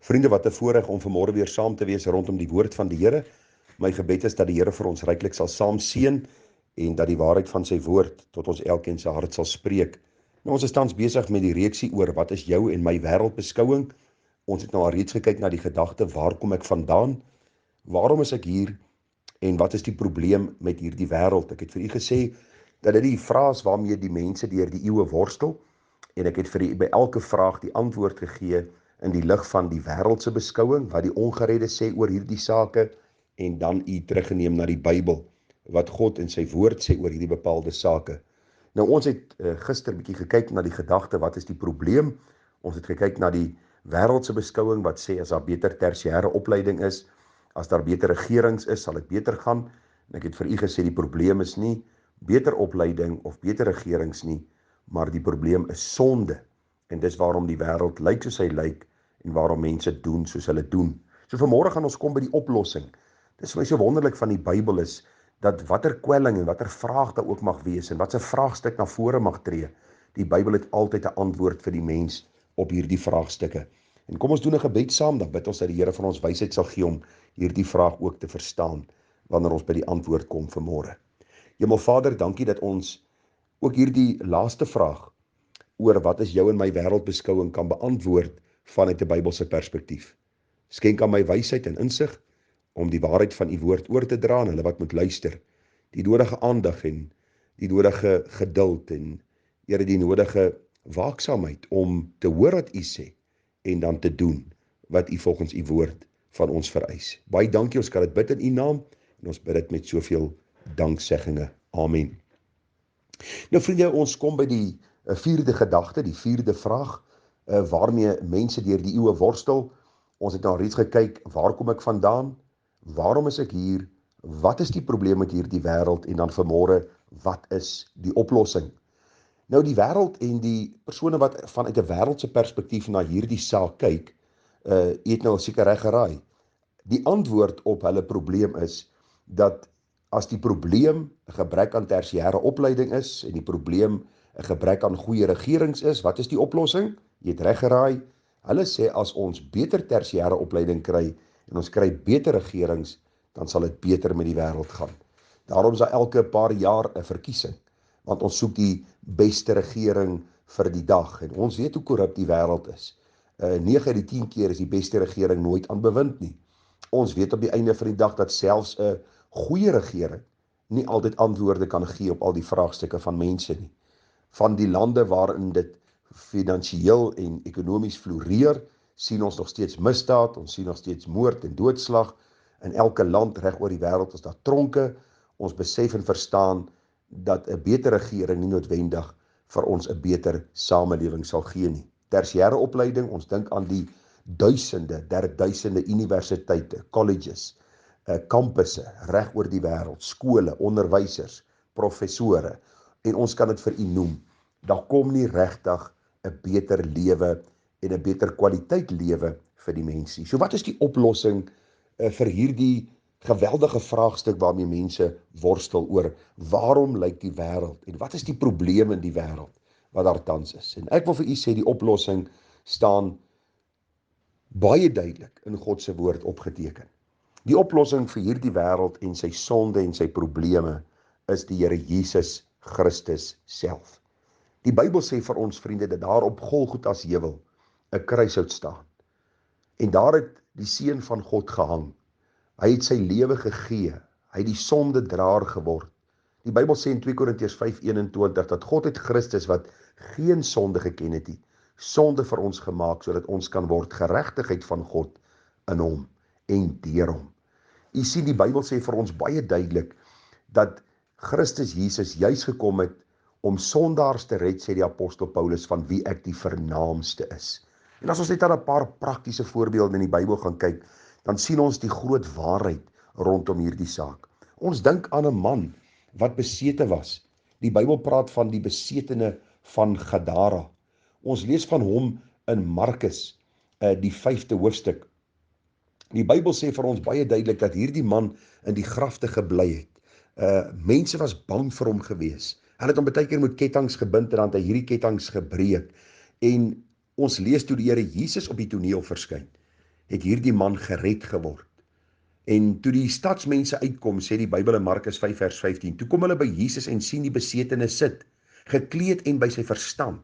Vriende, wat 'n voorreg om vanmôre weer saam te wees rondom die woord van die Here. My gebed is dat die Here vir ons ryklik sal saam seën en dat die waarheid van sy woord tot ons elkeen se hart sal spreek. Nou, ons is tans besig met die reeksie oor wat is jou en my wêreldbeskouing. Ons het nou al reeds gekyk na die gedagte, waar kom ek vandaan? Waarom is ek hier? En wat is die probleem met hierdie wêreld? Ek het vir u gesê dat dit die vraag is waarmee die mense deur die eeue worstel, en ek het vir u by elke vraag die antwoord gegee in die lig van die wêreldse beskouing, wat die ongeredde sê oor hierdie sake, en dan u teruggeneem na die Bybel, wat God in sy woord sê oor hierdie bepaalde sake. Nou, ons het gister bietjie gekyk na die gedagte, wat is die probleem? Ons het gekyk na die wêreldse beskouing, wat sê as daar beter tersiêre opleiding is, as daar beter regerings is, sal dit beter gaan. En ek het vir u gesê, die probleem is nie beter opleiding of beter regerings nie, maar die probleem is sonde. En dis waarom die wêreld lyk soos hy lyk en waarom mense doen soos hulle doen. So vanmôre gaan ons kom by die oplossing. Dis vir my so wonderlik van die Bybel is dat watter kwelling en watter vraag daar ook mag wees en wat 'n vraagstuk na vore mag tree, die Bybel het altyd 'n antwoord vir die mens op hierdie vraagstukke. En kom ons doen 'n gebed saam, dan bid ons dat die Here van ons wysheid sal gee om hierdie vraag ook te verstaan wanneer ons by die antwoord kom vanmôre. Hemelvader, dankie dat ons ook hierdie laaste vraag oor wat is jou en my wêreldbeskouing kan beantwoord vanuit 'n Bybelse perspektief. Skenk aan my wysheid en insig om die waarheid van u woord oor te dra aan hulle wat moet luister, die nodige aandag en die nodige geduld en Here die nodige waaksaamheid om te hoor wat u sê en dan te doen wat u volgens u woord van ons vereis. Baie dankie, ons kan dit bid in u naam en ons bid dit met soveel danksegginge. Amen. Nou vriende, ons kom by die vierde gedagte, die vierde vraag, waarmee mense deur die eeue worstel. Ons het nou reeds gekyk, waar kom ek vandaan? Waarom is ek hier? Wat is die probleem met hierdie wêreld? En dan vanmôre, wat is die oplossing? Nou, die wêreld en die persone wat vanuit 'n wêreldse perspektief na hierdie saak kyk, het nou seker reg geraai. Die antwoord op hulle probleem is dat as die probleem 'n gebrek aan tersiêre opleiding is en die probleem 'n gebrek aan goeie regerings is, wat is die oplossing? Jy het reg geraai. Hulle sê as ons beter tersiêre opleiding kry en ons kry beter regerings, dan sal dit beter met die wêreld gaan. Daarom is daar elke paar jaar 'n verkiesing, want ons soek die beste regering vir die dag. En ons weet hoe korrup die wêreld is. 9 uit die 10 keer is die beste regering nooit aan bewind nie. Ons weet op die einde van die dag dat selfs 'n goeie regering nie altyd antwoorde kan gee op al die vraagstukke van mense nie. Van die lande waarin dit finansiëel en ekonomies floreer, sien ons nog steeds misdaad, ons sien nog steeds moord en doodslag. In elke land reg oor die wêreld is daar tronke. Ons besef en verstaan dat 'n beter regering nie noodwendig vir ons 'n beter samelewing sal gee nie. Tersiêre opleiding, ons dink aan die duisende universiteite, colleges, kampusse reg oor die wêreld, skole, onderwysers, professore, en ons kan dit vir u noem. Daar kom nie regtig 'n beter lewe en 'n beter kwaliteit lewe vir die mense. So wat is die oplossing vir hierdie geweldige vraagstuk waarmee mense worstel oor waarom lyk die wêreld en wat is die probleem in die wêreld wat daar tans is? En ek wil vir u sê die oplossing staan baie duidelik in God se woord opgeteken. Die oplossing vir hierdie wêreld en sy sonde en sy probleme is die Here Jesus Christus self. Die Bybel sê vir ons vriende dat daar op Golgotha se heuwel 'n kruishout staan. En daar het die seun van God gehang. Hy het sy lewe gegee. Hy het die sondedraer geword. Die Bybel sê in 2 Korintiërs 5:21 dat God het Christus wat geen sonde geken het nie, sonde vir ons gemaak sodat ons kan word geregtigheid van God in hom en deur hom. U sien, die Bybel sê vir ons baie duidelik dat Christus Jesus juis gekom het om sondaars te red, sê die apostel Paulus, van wie ek die vernaamste is. En as ons net aan 'n paar praktiese voorbeelde in die Bybel gaan kyk, dan sien ons die groot waarheid rondom hierdie saak. Ons dink aan 'n man wat besete was. Die Bybel praat van die besetene van Gadara. Ons lees van hom in Markus, die 5de hoofstuk. Die Bybel sê vir ons baie duidelik dat hierdie man in die grafte gebly het. Mense was bang vir hom gewees. Hulle het hom baie keer met kettinge gebind en dan het hy hierdie kettinge gebreek. En ons lees toe die Here Jesus op die toneel verskyn. het hierdie man gered geword. En toe die stadsmense uitkom, sê die Bybel in Markus 5 vers 15, toe kom hulle by Jesus en sien die besetene sit, gekleed en by sy verstand,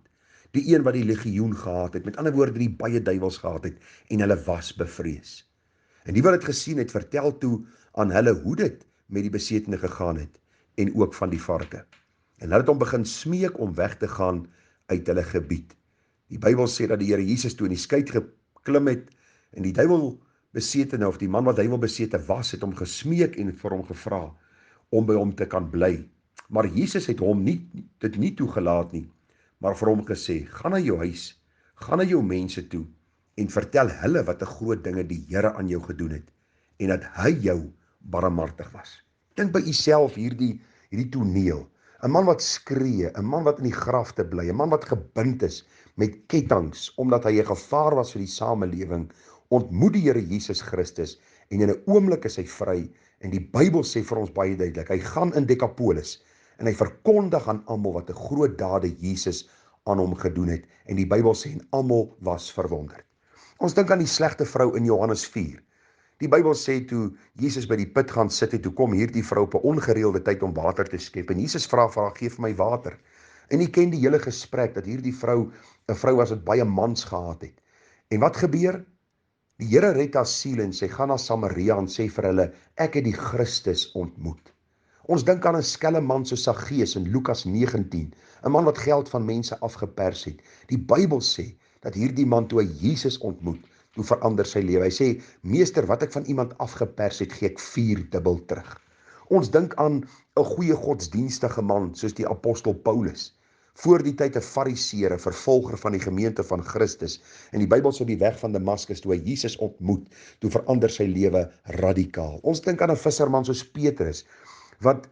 die een wat die legioen gehad het, met ander woorde die baie duiwels gehad het, en hulle was bevrees. En die wat het gesien het, vertel toe aan hulle hoe dit met die besetene gegaan het, en ook van die varke. En hulle het hom begin smeek om weg te gaan uit hulle gebied. Die Bybel sê dat die Here Jesus toe in die skei geklim het, en die duiwelbesetene, of die man wat duiwelbesete was, het hom gesmeek en vir hom gevra om by hom te kan bly. Maar Jesus het hom dit nie toegelaat nie, maar vir hom gesê, gaan na jou huis, gaan na jou mense toe, en vertel hulle wat 'n groot dinge die Here aan jou gedoen het, en dat hy jou barmhartig was. Dink by jouself hierdie toneel, 'n man wat skree, 'n man wat in die grafte bly, 'n man wat gebind is met kettinge, omdat hy 'n gevaar was vir die samelewing, ontmoet die Here Jesus Christus, en in 'n oomblik is hy vry, en die Bybel sê vir ons baie duidelik, hy gaan in Decapolis, en hy verkondig aan almal wat 'n groot dade Jesus aan hom gedoen het, en die Bybel sê, en almal was verwonderd. Ons dink aan die slegte vrou in Johannes 4. Die Bybel sê toe Jesus by die put gaan sit het, toe kom hierdie vrou op 'n ongereelde tyd om water te skep, en Jesus vra vir haar, gee vir my water. En jy ken die hele gesprek, dat hierdie vrou 'n vrou was wat baie mans gehad het. En wat gebeur? Die Here red haar siel en sy gaan na Samaria en sê vir hulle, ek het die Christus ontmoet. Ons dink aan 'n skelm man so Saggeus in Lukas 19, 'n man wat geld van mense afgepers het. Die Bybel sê dat hierdie man toe hy Jesus ontmoet, toe verander sy lewe. Hy sê, meester, wat ek van iemand afgepers het, gee ek 4 dubbel terug. Ons dink aan 'n goeie godsdienstige man soos die apostel Paulus. Voor die tyd 'n fariseer, 'n vervolger van die gemeente van Christus. En die Bybel sê die weg van Damaskus, toe hy Jesus ontmoet, toe verander sy lewe radikaal. Ons dink aan 'n visserman soos Petrus, wat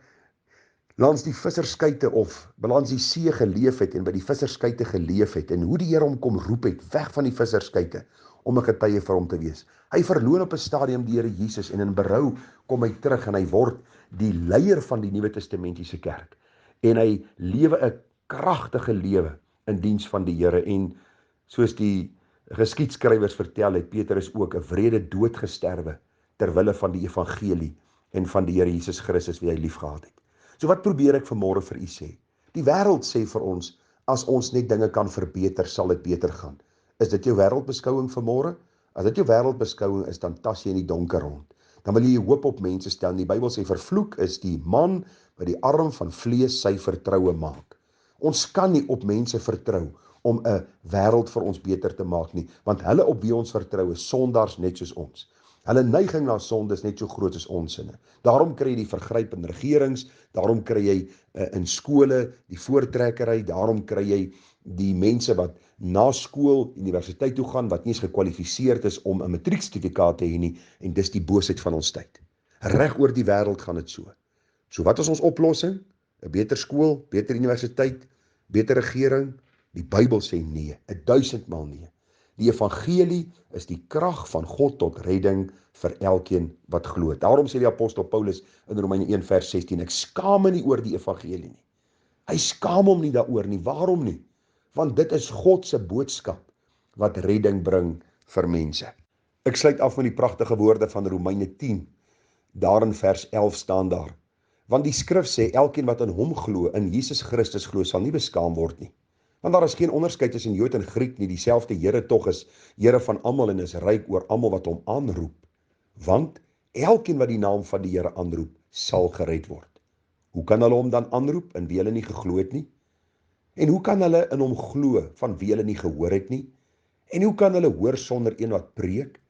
langs die visserskuite of langs die see geleef het en by die visserskuite geleef het, en hoe die Here hom kom roep het, weg van die visserskuite, om 'n getuie vir hom te wees. Hy verloon op 'n stadium die Here Jesus, en in berou kom hy terug, en hy word die leier van die Nuwe Testamentiese kerk. En hy lewe 'n kragtige lewe in diens van die Here, en soos die geskiedskrywers vertel het, Petrus ook 'n wrede dood gesterwe, terwille van die evangelie, en van die Here Jesus Christus wie hy liefgehad het. So wat probeer ek vanmôre vir u sê? Die wêreld sê vir ons, as ons net dinge kan verbeter, sal dit beter gaan. Is dit jou wêreldbeskouing vanmôre? As dit jou wêreldbeskouing is, dan tas jy in die donker rond. Dan wil jy hoop op mense stel. Die Bybel sê, vervloek is die man wat die arm van vlees sy vertroue maak. Ons kan nie op mense vertrou om 'n wêreld vir ons beter te maak nie, want hulle op wie ons vertrou is sondaars net soos ons. Hulle neiging na sonde is net so groot as ons sinne. Daarom kry jy die vergryp in regerings, daarom kry jy in skole die voortrekkery, daarom kry jy die mense wat na skool, universiteit toe gaan, wat nie eens gekwalifiseerd is om 'n matrieksertifikaat te hê nie, en dis die boosheid van ons tyd. Reg oor die wêreld gaan dit so. So wat is ons oplossing? 'n Beter skool, beter universiteit, beter regering? Die Bybel sê nee, 1000-mal nee. Die evangelie is die krag van God tot redding vir elkeen wat glo. Daarom sê die apostel Paulus in Romeine 1 vers 16, ek skaam my nie oor die evangelie nie. Hy skaam hom nie daaroor nie. Waarom nie? Want dit is God se boodskap wat redding bring vir mense. Ek sluit af met die pragtige woorde van Romeine 10. Daar in vers 11 staan daar, want die skrif sê, elkeen wat in hom glo, in Jesus Christus glo, sal nie beskaam word nie. Want daar is geen onderskeid tussen Jood en Griek nie, dieselfde Here tog is Here van almal en is ryk oor almal wat hom aanroep. Want elkeen wat die naam van die Here aanroep, sal gered word. Hoe kan hulle hom dan aanroep, in wie hulle nie geglo het nie? En hoe kan hulle in hom glo, van wie hulle nie gehoor het nie? En hoe kan hulle hoor sonder een wat preek?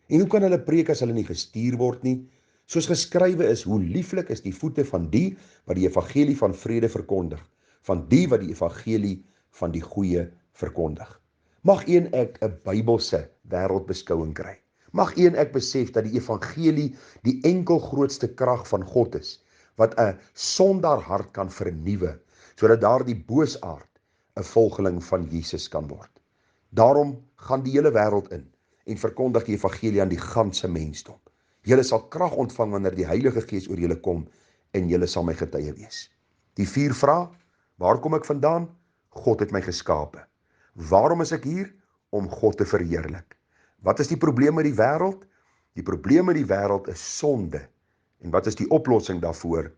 En hoe kan hulle preek as hulle nie gestuur word nie? Soos geskrywe is, hoe lieflik is die voete van die wat die evangelie van vrede verkondig, van die wat die evangelie van die goeie verkondig. Mag een ek 'n Bybelse wêreldbeskouing kry. Mag een ek besef dat die evangelie die enkel grootste krag van God is, wat 'n sondaar hart kan vernuwe, sodat daardie boosaard 'n volgeling van Jesus kan word. Daarom gaan die hele wêreld in en verkondig die evangelie aan die ganse mensdom. Julle sal krag ontvang wanneer die Heilige Gees oor julle kom, en julle sal my getuie wees. Die 4 vrae, waar kom ek vandaan? God het my geskape. Waarom is ek hier? Om God te verheerlik. Wat is die probleem met die wêreld? Die probleem met die wêreld is sonde. En wat is die oplossing daarvoor?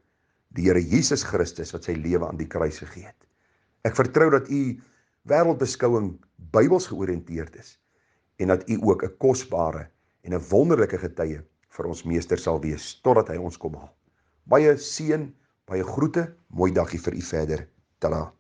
Die Here Jesus Christus wat sy lewe aan die kruis gegee het. Ek vertrou dat u wêreldbeskouing Bybels georiënteerd is en dat u ook 'n kosbare en 'n wonderlike getuie vir ons meester sal wees totdat hy ons kom haal. Baie seën, baie groete, mooi dagie vir u verder. Tada.